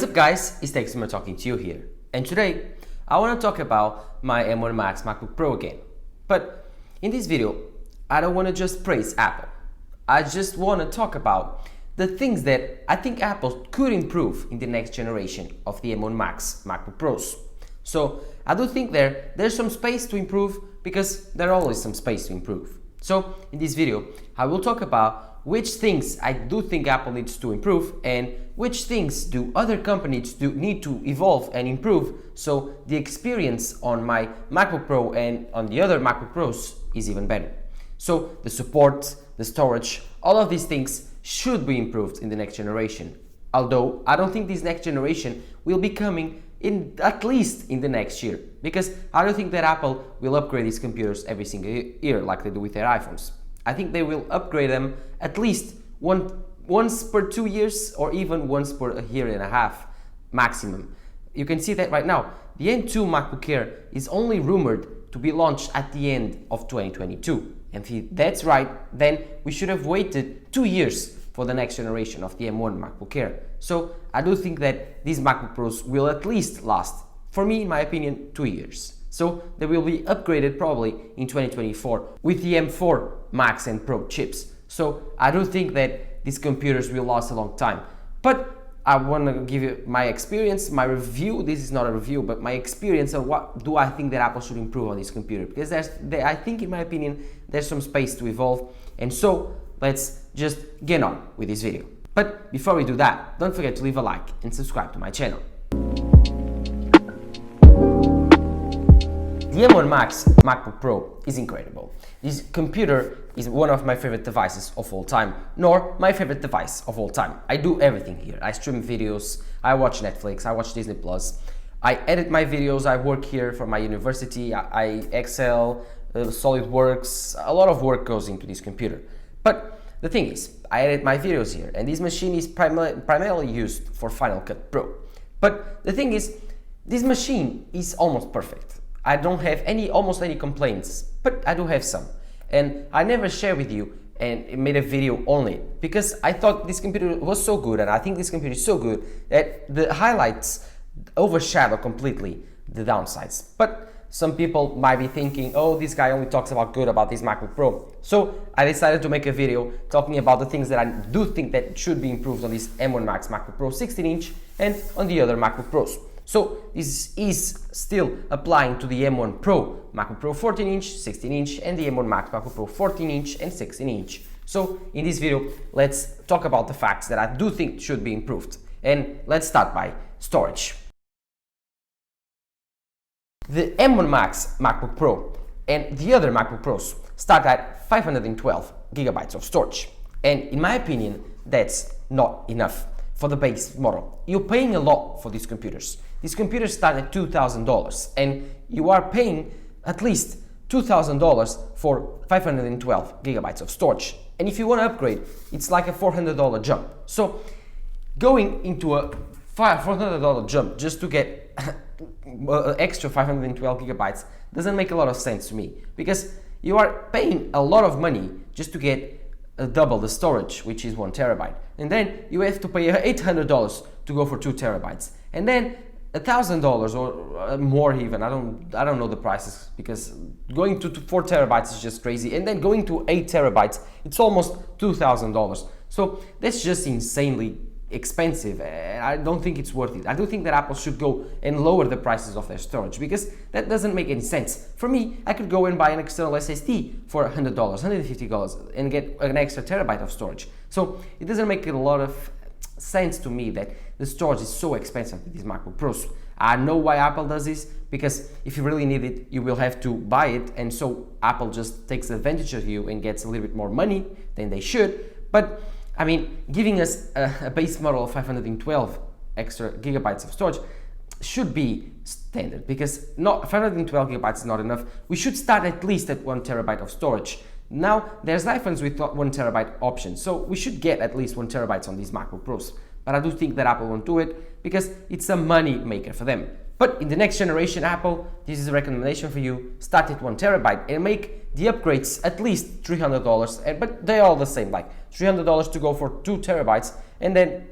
What's up guys, it's Texmer talking to you here, and today I want to talk about my M1 Max MacBook Pro again. But in this video, I don't want to just praise Apple. I just want to talk about the things that I think Apple could improve in the next generation of the M1 Max MacBook Pros. So I do think there's some space to improve, because there's always some space to improve. So in this video, I will talk about which things I do think Apple needs to improve and which things do other companies need to evolve and improve so the experience on my MacBook Pro and on the other MacBook Pros is even better. So the support, the storage, all of these things should be improved in the next generation. Although I don't think this next generation will be coming in at least in the next year, because I don't think that Apple will upgrade these computers every single year like they do with their iPhones. I think they will upgrade them at least once per 2 years, or even once per a year and a half maximum. You can see that right now. The N2 MacBook Air is only rumored to be launched at the end of 2022. And if that's right, then we should have waited 2 years for the next generation of the M1 MacBook Air. So I do think that these MacBook Pros will at least last, for me, in my opinion, 2 years. So they will be upgraded probably in 2024 with the M4 Max and Pro chips. So I do think that these computers will last a long time. But I want to give you my experience, my review. This is not a review, but my experience on what do I think that Apple should improve on this computer. Because I think, in my opinion, there's some space to evolve. And so let's just get on with this video. But before we do that, don't forget to leave a like and subscribe to my channel. The M1 Max MacBook Pro is incredible. This computer is one of my favorite devices of all time, nor my favorite device of all time. I do everything here. I stream videos, I watch Netflix, I watch Disney+, I edit my videos, I work here for my university, I Excel, SolidWorks, a lot of work goes into this computer. But the thing is, I edit my videos here, and this machine is primarily used for Final Cut Pro. But the thing is, this machine is almost perfect. I don't have almost any complaints, but I do have some. And I never share with you and made a video on it, because I thought this computer was so good, and I think this computer is so good that the highlights overshadow completely the downsides. But some people might be thinking, oh, this guy only talks about good about this MacBook Pro. So I decided to make a video talking about the things that I do think that should be improved on this M1 Max MacBook Pro 16-inch and on the other MacBook Pros. So this is still applying to the M1 Pro, MacBook Pro 14-inch, 16-inch, and the M1 Max MacBook Pro 14-inch and 16-inch. So in this video, let's talk about the facts that I do think should be improved. And let's start by storage. The M1 Max MacBook Pro and the other MacBook Pros start at 512 gigabytes of storage. And in my opinion, that's not enough for the base model. You're paying a lot for these computers. These computers start at $2,000, and you are paying at least $2,000 for 512 gigabytes of storage. And if you want to upgrade, it's like a $400 jump. So going into a $400 jump just to get extra 512 gigabytes doesn't make a lot of sense to me, because you are paying a lot of money just to get double the storage, which is 1 terabyte, and then you have to pay $800 to go for 2 terabytes, and then $1,000 or more even. I don't know the prices, because going to 4 terabytes is just crazy, and then going to 8 terabytes, it's almost $2,000. So that's just insanely expensive, and I don't think it's worth it. I do think that Apple should go and lower the prices of their storage, because that doesn't make any sense. For me, I could go and buy an external SSD for $100, $150 and get an extra terabyte of storage. So it doesn't make a lot of sense to me that the storage is so expensive with these MacBook Pros. I know why Apple does this, because if you really need it, you will have to buy it, and so Apple just takes advantage of you and gets a little bit more money than they should. But I mean, giving us a base model of 512 extra gigabytes of storage should be standard, because not 512 gigabytes is not enough. We should start at least at 1 terabyte of storage. Now there's iPhones with 1 terabyte option, so we should get at least 1 terabyte on these MacBook Pros. But I do think that Apple won't do it, because it's a money maker for them. But in the next generation, Apple, this is a recommendation for you, start at 1 terabyte and make the upgrades at least $300, but they're all the same, like $300 to go for 2 terabytes, and then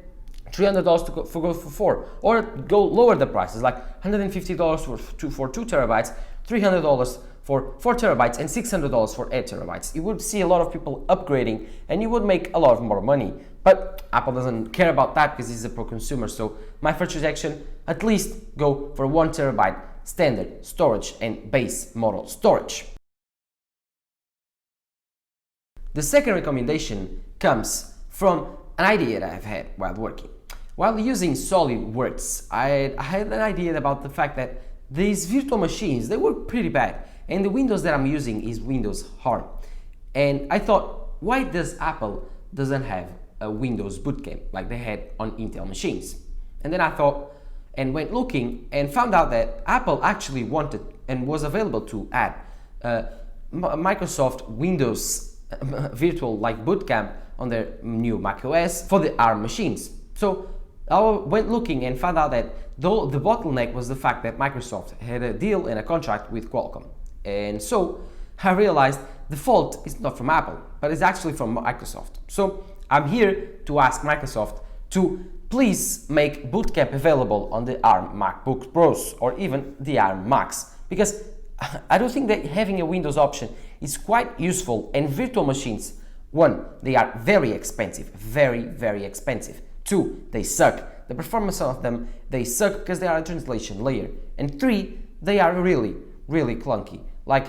$300 to go for 4, or go lower the prices, like $150 for 2 terabytes, $300 for 4 terabytes, and $600 for 8 terabytes. You would see a lot of people upgrading, and you would make a lot more money. But Apple doesn't care about that because it's a pro consumer. So my first suggestion, at least go for 1 terabyte standard storage and base model storage. The second recommendation comes from an idea that I've had while working. While using SolidWorks, I had an idea about the fact that these virtual machines, they work pretty bad, and the Windows that I'm using is Windows ARM. And I thought, why does Apple doesn't have a Windows boot camp like they had on Intel machines? And then I thought and went looking and found out that Apple actually wanted and was available to add Microsoft Windows virtual like boot camp on their new macOS for the ARM machines. So I went looking and found out that though the bottleneck was the fact that Microsoft had a deal and a contract with Qualcomm. And so I realized the fault is not from Apple, but it's actually from Microsoft. So I'm here to ask Microsoft to please make boot camp available on the ARM MacBook Pros or even the ARM Macs, because I do think that having a Windows option is quite useful, and virtual machines, one, they are very expensive, very, very expensive. Two, they suck. The performance of them, they suck because they are a translation layer. And three, they are really, really clunky. Like,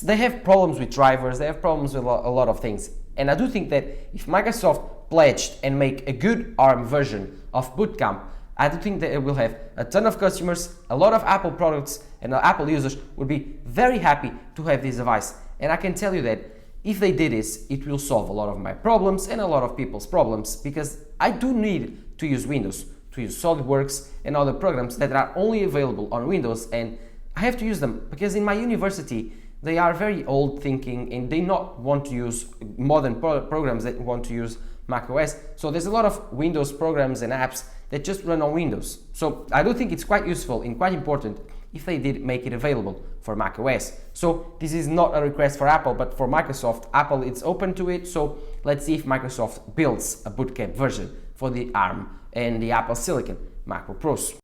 they have problems with drivers, they have problems with a lot of things. And I do think that if Microsoft pledged and make a good ARM version of Boot Camp, I do think that it will have a ton of customers, a lot of Apple products, and Apple users would be very happy to have this device. And I can tell you that if they did this, it will solve a lot of my problems and a lot of people's problems, because I do need to use Windows, to use SolidWorks and other programs that are only available on Windows, and I have to use them because in my university they are very old thinking and they not want to use modern programs that want to use macOS. So there's a lot of Windows programs and apps that just run on Windows. So I do think it's quite useful and quite important if they did make it available for macOS. So this is not a request for Apple, but for Microsoft. Apple is open to it, so let's see if Microsoft builds a bootcamp version for the ARM and the Apple Silicon MacBook Pros.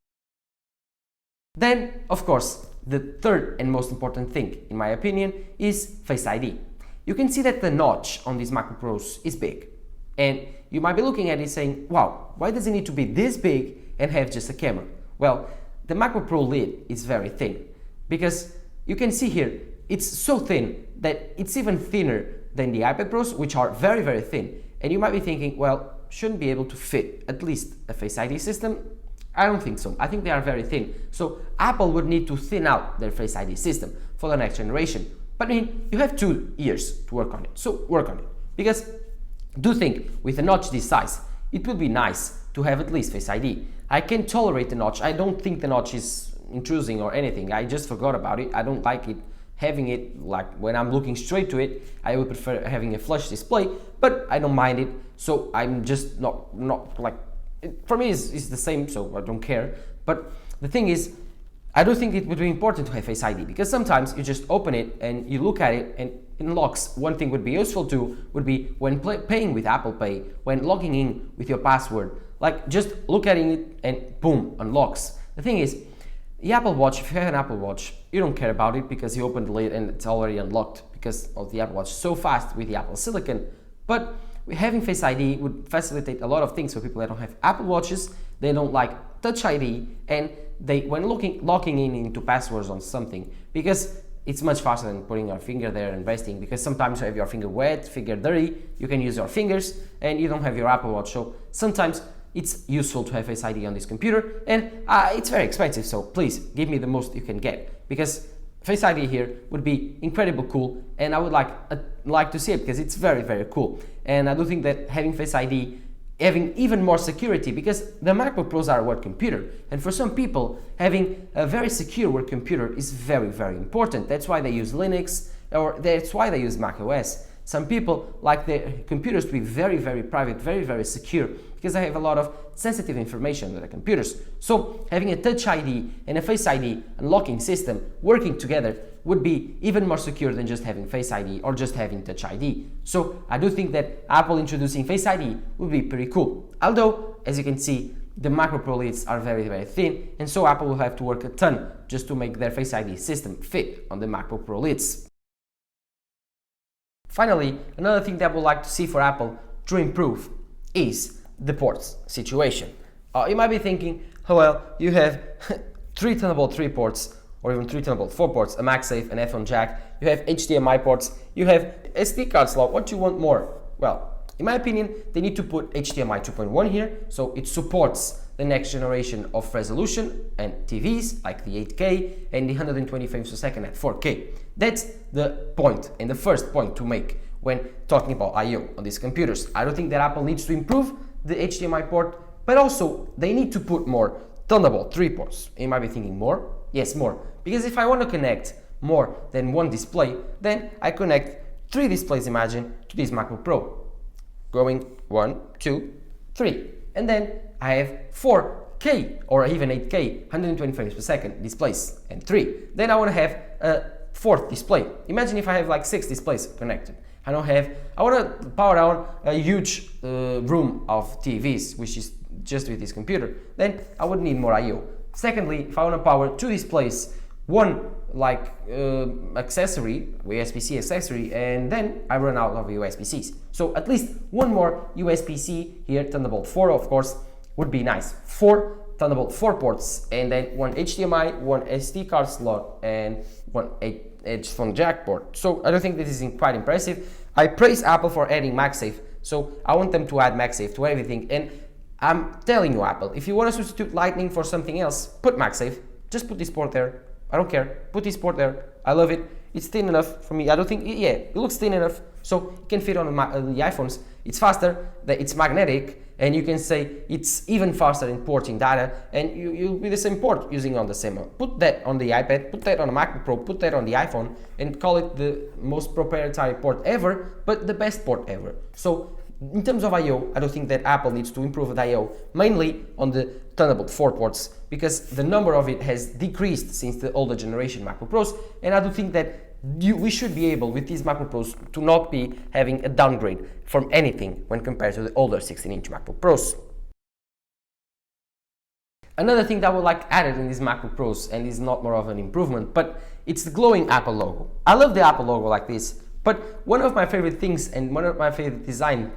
Then, of course, the third and most important thing, in my opinion, is Face ID. You can see that the notch on these MacBook Pros is big. And you might be looking at it saying, wow, why does it need to be this big and have just a camera? Well, the MacBook Pro lid is very thin, because you can see here, it's so thin that it's even thinner than the iPad Pros, which are very, very thin. And you might be thinking, well, shouldn't be able to fit at least a Face ID system? I don't think so. I think they are very thin. So Apple would need to thin out their Face ID system for the next generation. But I mean, you have 2 years to work on it. So work on it. Because do think with a notch this size, it would be nice to have at least Face ID. I can tolerate the notch. I don't think the notch is intruding or anything. I just forgot about it. I don't like it. Having it, like when I'm looking straight to it, I would prefer having a flush display, but I don't mind it. So I'm just not like, for me it's the same, so I don't care. But the thing is, I do think it would be important to have Face ID, because sometimes you just open it and you look at it and it unlocks. One thing would be useful too would be when paying with Apple Pay, when logging in with your password, like just look at it and boom, unlocks. The thing is, the Apple Watch, if you have an Apple Watch, you don't care about it because you open the lid and it's already unlocked because of the Apple Watch so fast with the Apple Silicon. But having Face ID would facilitate a lot of things for people that don't have Apple Watches. They don't like Touch ID, and when locking in into passwords on something, because it's much faster than putting your finger there and resting, because sometimes you have your finger wet, finger dirty, you can use your fingers and you don't have your Apple Watch. So sometimes it's useful to have Face ID on this computer, and it's very expensive, so please give me the most you can get, because Face ID here would be incredibly cool, and I would like to see it because it's very, very cool. And I do think that having Face ID, having even more security, because the MacBook Pros are a work computer, and for some people having a very secure work computer is very, very important. That's why they use Linux, or that's why they use macOS. Some people like their computers to be very, very private, very, very secure, because I have a lot of sensitive information on the computers. So having a Touch ID and a Face ID unlocking system working together would be even more secure than just having Face ID or just having Touch ID. So I do think that Apple introducing Face ID would be pretty cool. Although, as you can see, the MacBook Pro lids are very, very thin, and so Apple will have to work a ton just to make their Face ID system fit on the MacBook Pro lids. Finally, another thing that I would like to see for Apple to improve is the ports situation. You might be thinking, oh well, you have 3 Thunderbolt 3 ports, or even 3 Thunderbolt 4 ports, a MagSafe, an headphone jack, you have HDMI ports, you have SD card slot, what do you want more? Well, in my opinion, they need to put HDMI 2.1 here, so it supports the next generation of resolution and TVs like the 8K and the 120 frames per second at 4K. That's the point and the first point to make when talking about I/O on these computers. I don't think that Apple needs to improve the HDMI port, but also they need to put more Thunderbolt 3 ports. You might be thinking more? Yes, more. Because if I want to connect more than one display, then I connect 3 displays, imagine, to this MacBook Pro. Going 1, 2, 3. And then I have 4K or even 8K, 120 frames per second displays, and 3. Then I want to have a 4th display. Imagine if I have like 6 displays connected. I want to power down a huge room of TVs, which is just with this computer. Then I would need more I/O. Secondly, if I want to power 2 displays, one like accessory, USB-C accessory, and then I run out of USB-Cs. So at least one more USB-C here, Thunderbolt 4 of course, would be nice. 4 Thunderbolt 4 ports, and then one HDMI, one SD card slot, and one headphone jack port. So I don't think this is quite impressive. I praise Apple for adding MagSafe, so I want them to add MagSafe to everything. And I'm telling you, Apple, if you want to substitute Lightning for something else, put MagSafe. Just put this port there. I don't care. Put this port there. I love it. It's thin enough for me. I don't think, yeah, it looks thin enough, so it can fit on the iPhones. It's faster, that it's magnetic, and you can say it's even faster in porting data, and you'll be the same port using on the same one. Put that on the iPad, put that on a MacBook Pro, put that on the iPhone, and call it the most proprietary port ever, but the best port ever. So in terms of I/O, I don't think that Apple needs to improve the I/O, mainly on the Thunderbolt 4 ports, because the number of it has decreased since the older generation MacBook Pros, and I do think that we should be able, with these MacBook Pros, to not be having a downgrade from anything when compared to the older 16-inch MacBook Pros. Another thing that I would like added in these MacBook Pros, and is not more of an improvement, but it's the glowing Apple logo. I love the Apple logo like this, but one of my favorite things and one of my favorite design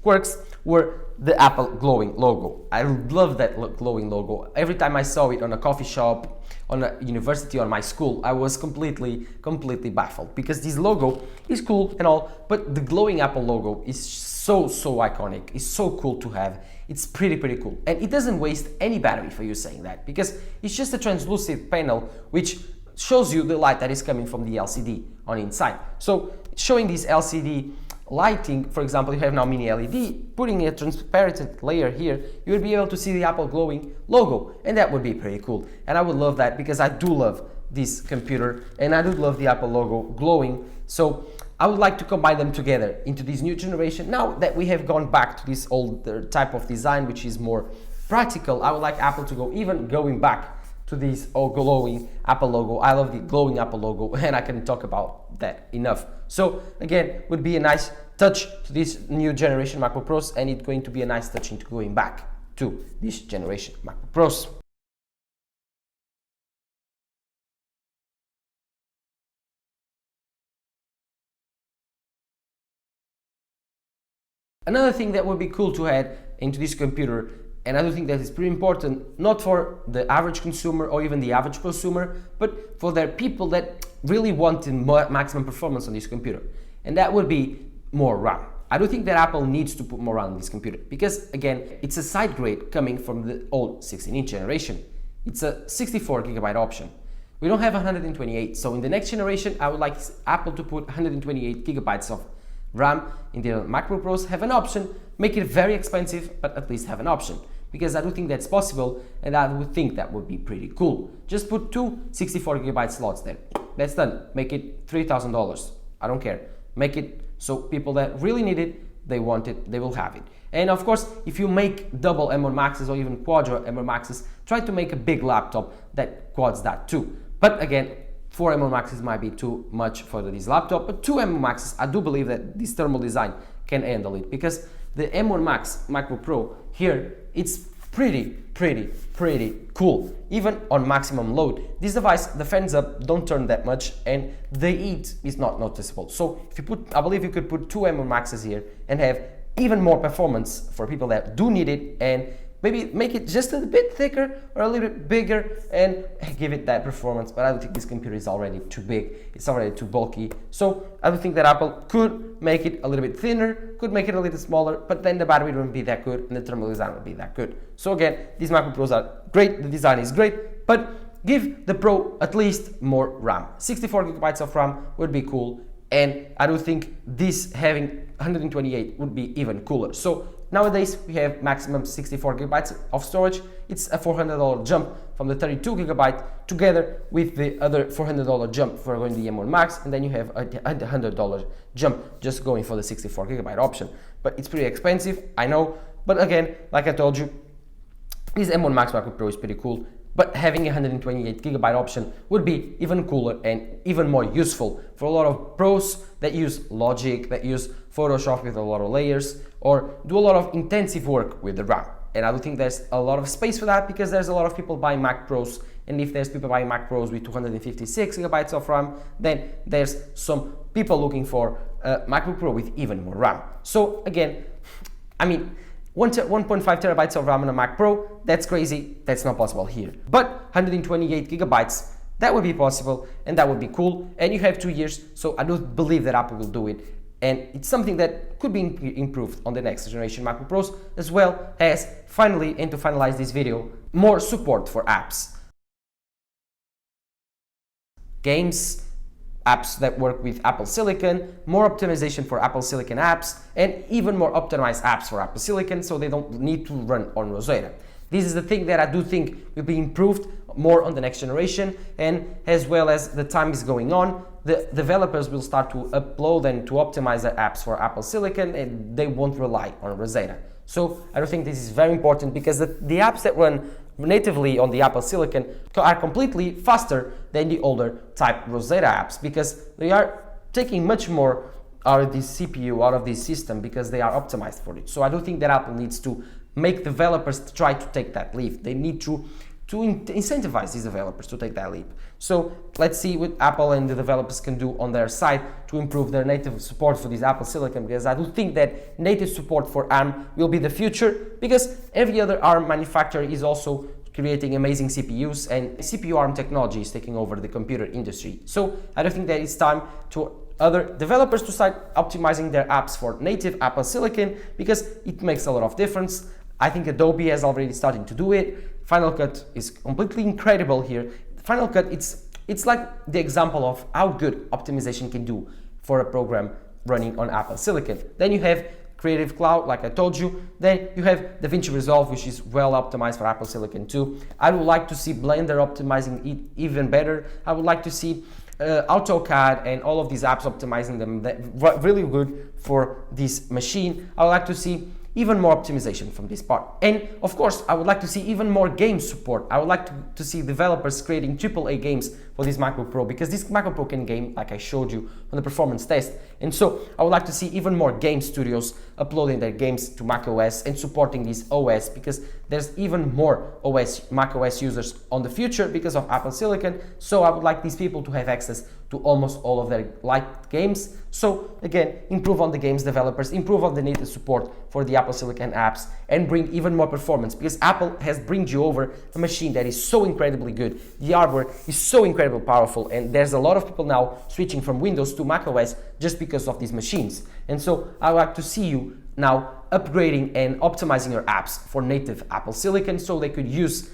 quirks were the Apple glowing logo. I love that glowing logo. Every time I saw it on a coffee shop, on a university, on my school, I was completely baffled, because this logo is cool and all, but the glowing Apple logo is so iconic. It's so cool to have. It's pretty cool, and it doesn't waste any battery for you saying that, because it's just a translucent panel which shows you the light that is coming from the LCD on inside. So showing this LCD lighting, for example, you have now mini LED, putting a transparent layer here, you will be able to see the Apple glowing logo, and that would be pretty cool. And I would love that, because I do love this computer and I do love the Apple logo glowing. So I would like to combine them together into this new generation. Now that we have gone back to this older type of design, which is more practical, I would like Apple to going back to this glowing Apple logo. I love the glowing Apple logo, and I can talk about that enough. So again, would be a nice touch to this new generation MacBook Pros, and it's going to be a nice touch into going back to this generation MacBook Pros. Another thing that would be cool to add into this computer, and I do think that is pretty important, not for the average consumer or even the average prosumer, but for the people that really want maximum performance on this computer, and that would be more RAM. I do think that Apple needs to put more RAM on this computer, because again, it's a side grade coming from the old 16-inch generation. It's a 64GB option. We don't have 128, so in the next generation, I would like Apple to put 128GB of RAM in their MacBook Pros, have an option, make it very expensive, but at least have an option, because I do think that's possible, and I would think that would be pretty cool. Just put 2 64GB slots there. That's done. Make it $3,000. I don't care. Make it so people that really need it they want it, they will have it. And of course, if you make double M1 Maxes or even quadra M1 Maxes, try to make a big laptop that quads that too. But again, 4 M1 Maxes might be too much for this laptop, but 2 M1 Maxes, I do believe that this thermal design can handle it, because the M1 Max MacBook Pro here, it's pretty cool. Even on maximum load, this device, the fans up don't turn that much and the heat is not noticeable. So if you put, I believe you could put 2 M1 Maxes here and have even more performance for people that do need it, and maybe make it just a bit thicker or a little bit bigger and give it that performance. But I don't think this computer is already too big, it's already too bulky. So I don't think that Apple could make it a little bit thinner, could make it a little smaller, but then the battery wouldn't be that good and the thermal design would be that good. So again, these MacBook Pros are great, the design is great, but give the Pro at least more RAM. 64 gigabytes of RAM would be cool, and I do think this having 128 would be even cooler. So nowadays we have maximum 64 gigabytes of storage. It's a $400 jump from the 32 gigabyte together with the other $400 jump for going to the M1 Max, and then you have a $100 jump just going for the 64 gigabyte option. But it's pretty expensive, I know, but again, like I told you, this M1 Max MacBook Pro is pretty cool. But having a 128 gigabyte option would be even cooler and even more useful for a lot of pros that use Logic, that use Photoshop with a lot of layers, or do a lot of intensive work with the RAM. And I do think there's a lot of space for that, because there's a lot of people buying Mac Pros, and if there's people buying Mac Pros with 256 gigabytes of RAM, then there's some people looking for a MacBook Pro with even more RAM. So again, I mean, 1.5 terabytes of RAM on a Mac Pro, that's crazy, that's not possible here. But 128 gigabytes, that would be possible, and that would be cool, and you have 2 years, so I do believe that Apple will do it, and it's something that could be improved on the next generation MacBook Pros, as well as finally, and to finalize this video, more support for apps. Games, apps that work with Apple Silicon, more optimization for Apple Silicon apps, and even more optimized apps for Apple Silicon, so they don't need to run on Rosetta. This is the thing that I do think will be improved more on the next generation, and as well as the time is going on, the developers will start to upload and to optimize their apps for Apple Silicon, and they won't rely on Rosetta. So I do think this is very important, because the apps that run natively on the Apple Silicon are completely faster than the older type Rosetta apps, because they are taking much more out of this CPU, out of this system, because they are optimized for it. So I do think that Apple needs to make developers try to take that leap. They need to incentivize these developers to take that leap. So let's see what Apple and the developers can do on their side to improve their native support for this Apple Silicon, because I do think that native support for ARM will be the future, because every other ARM manufacturer is also creating amazing CPUs, and CPU ARM technology is taking over the computer industry. So I do think that it's time to other developers to start optimizing their apps for native Apple Silicon, because it makes a lot of difference. I think Adobe has already started to do it. Final Cut is completely incredible here. Final Cut, it's like the example of how good optimization can do for a program running on Apple Silicon. Then you have Creative Cloud, like I told you. Then you have DaVinci Resolve, which is well optimized for Apple Silicon too. I would like to see Blender optimizing it even better. I would like to see AutoCAD and all of these apps optimizing them really good for this machine. I would like to see even more optimization from this part. And of course, I would like to see even more game support. I would like to see developers creating AAA games for this MacBook Pro, because this MacBook Pro can game, like I showed you on the performance test. And so I would like to see even more game studios uploading their games to macOS and supporting this OS, because there's even more macOS users on the future because of Apple Silicon. So I would like these people to have access to almost all of their liked games. So again, improve on the games developers, improve on the native support for the Apple Silicon apps, and bring even more performance, because Apple has brought you over a machine that is so incredibly good. The hardware is so incredibly powerful, and there's a lot of people now switching from Windows to macOS just because of these machines. And so I would like to see you now upgrading and optimizing your apps for native Apple Silicon, so they could use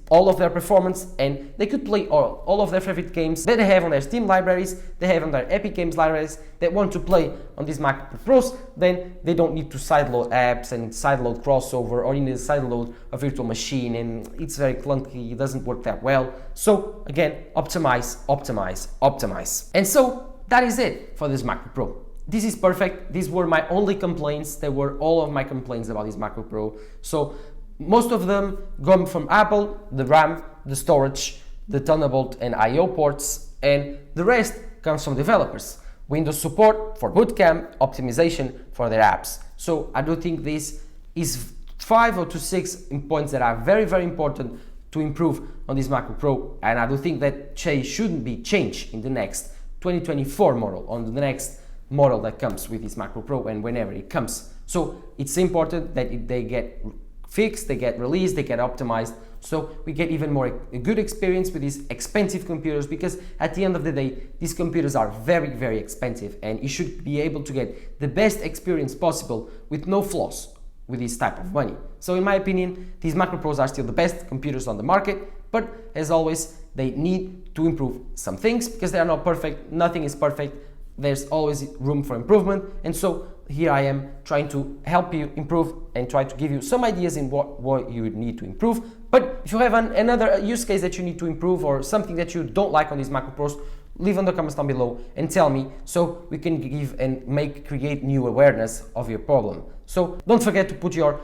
all of their performance, and they could play all of their favorite games that they have on their Steam libraries, they have on their Epic Games libraries, that want to play on these MacBook Pros. Then they don't need to sideload apps and sideload crossover, or you need to sideload a virtual machine, and it's very clunky, it doesn't work that well. So again, optimize, optimize, optimize. And so that is it for this MacBook Pro. this is perfect. These were my only complaints. They were all of my complaints about this MacBook Pro. So most of them come from Apple, the RAM, the storage, the Thunderbolt and I/O ports, and the rest comes from developers. Windows support for bootcamp, optimization for their apps. So I do think this is 5 or to 6 points that are very, very important to improve on this MacBook Pro, and I do think that shouldn't be changed in the next 2024 model, on the next model that comes with this MacBook Pro and whenever it comes. So it's important that they get fixed, they get released, they get optimized, so we get even more a good experience with these expensive computers, because at the end of the day, these computers are very, very expensive, and you should be able to get the best experience possible with no flaws with this type of money. So in my opinion, these MacBook Pros are still the best computers on the market, but as always, they need to improve some things because they are not perfect. Nothing is perfect. There's always room for improvement, and so here I am trying to help you improve and try to give you some ideas in what you need to improve. But if you have another use case that you need to improve or something that you don't like on these MacBook Pros, leave in the comments down below and tell me, so we can give and create new awareness of your problem. So don't forget to put your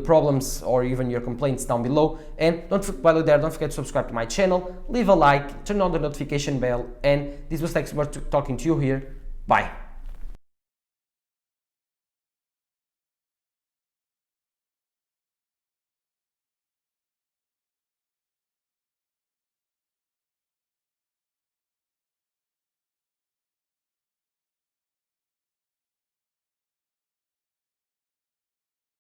problems or even your complaints down below, and while you're there, don't forget to subscribe to my channel, leave a like, turn on the notification bell, and this was Tex talking to you here. Bye.